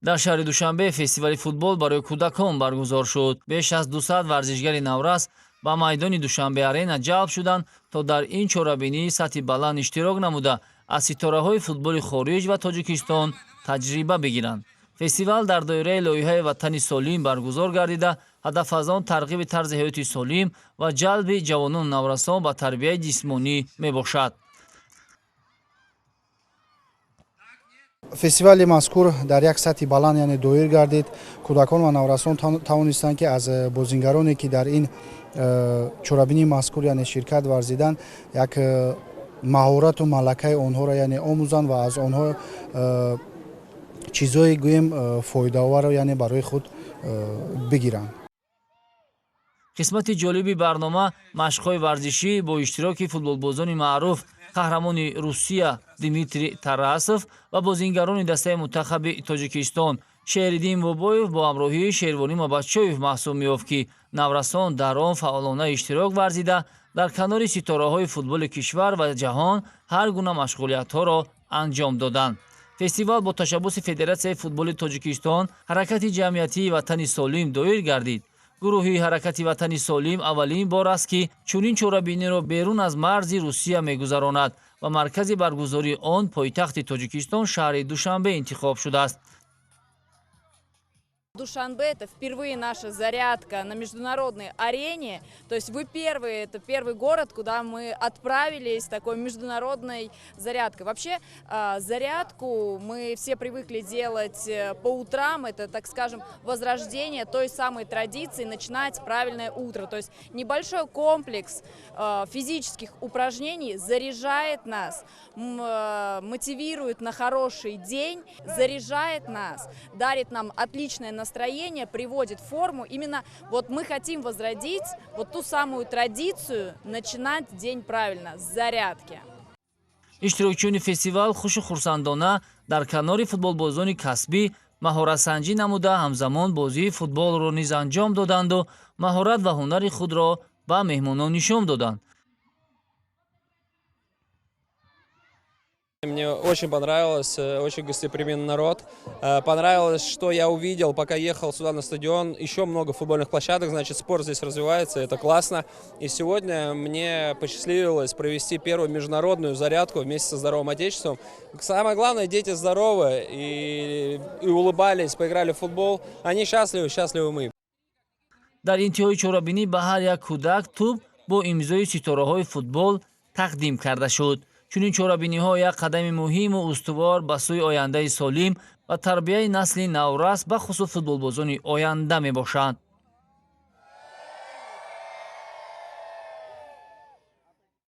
дар шаҳри Душанбе фестивали футбол барои кӯдакон баргузор шуд. Беш аз 200 варзишгари наврас ба майдони Душанбе арена ҷалб шуданд, то дар ин чорабинии сатҳи баланд иштирок намуда аз ситораҳои футболи хориҷ ва Тоҷикистон таҷриба бигиранд. Фестивал дар доираи лоиҳаи Ватани Солим баргузор гардида, ҳадаф аз он тарғиби тарзи ҳаёти солим ва ҷалби ҷавонону наврасон ба тарбияи ҷисмонӣ мебошад. фестивали мазкур дар як сатҳи баланд яъне доир гардид. Кӯдакон ва наврасон тавонистанд ки аз бозингароне ки дар ин чорабинии мазкур яъне ширкат варзиданд, як маҳорату малакаи онҳоро яъне омӯзанд ва аз онҳо чизҳои гӯем фоидаоварро яъне барои худ бигиранд. қисмати ҷолиби барнома машқҳои варзишӣ бо иштироки футболбозони маъруф қаҳрамони Русия Дмитрий Тарасов ва бозингарони дастаи мунтахаби Тоҷикистон Шеҳриддин Бобоев бо ҳамроҳии Шервонӣ Мабадшоев маҳсуб меёфт, ки наврасон дар он фаъолона иштирок варзида, дар канори ситораҳои футболи кишвар ва ҷаҳон ҳар гуна машғулиятҳоро анҷом доданд. Фестивал бо ташаббуси Федератсияи футболи Тоҷикистон, ҳаракати ҷамъиятии Ватани Солим доир гардид. гурӯҳи ҳаракати Ватани Солим аввалин бор аст, ки чунин чорабиниро берун аз марзи Русия мегузаронад ва маркази баргузории он пойтахти Тоҷикистон шаҳри Душанбе интихоб шудааст. Душанбе – это впервые наша зарядка на международной арене. То есть вы первые, это первый город, куда мы отправились с такой международной зарядкой. Вообще зарядку мы все привыкли делать по утрам. Это, так скажем, возрождение той самой традиции начинать правильное утро. То есть небольшой комплекс физических упражнений заряжает нас, мотивирует на хороший день, заряжает нас, дарит нам отличное настроение, приводит в форму. Именно вот мы хотим возродить вот ту самую традицию начинать день правильно, с зарядки. иштирокчиёни фестивал хушу хурсандона дар канори футболбозони касбӣ маҳоратсанҷӣ намуда, ҳамзамон бозии футболро низ анҷом доданду маҳорат ва ҳунари худро ба меҳмонон нишон доданд. Мне очень понравилось, очень гостеприимный народ. Понравилось, что я увидел, пока ехал сюда на стадион. Еще много футбольных площадок, значит, спорт здесь развивается, это классно. И сегодня мне посчастливилось провести первую международную зарядку вместе со Здоровым Отечеством. Самое главное, дети здоровы и улыбались, поиграли в футбол. Они счастливы, счастливы мы. дар интиҳои чорабинӣ ба ҳар як кӯдак тӯб бо имзои ситораҳои футбол тақдим карда шуд. чунин чорабиниҳо як қадами муҳиму устувор ба сӯи ояндаи солим ва тарбияи насли наврас ба хусус футболбозони оянда мебошанд.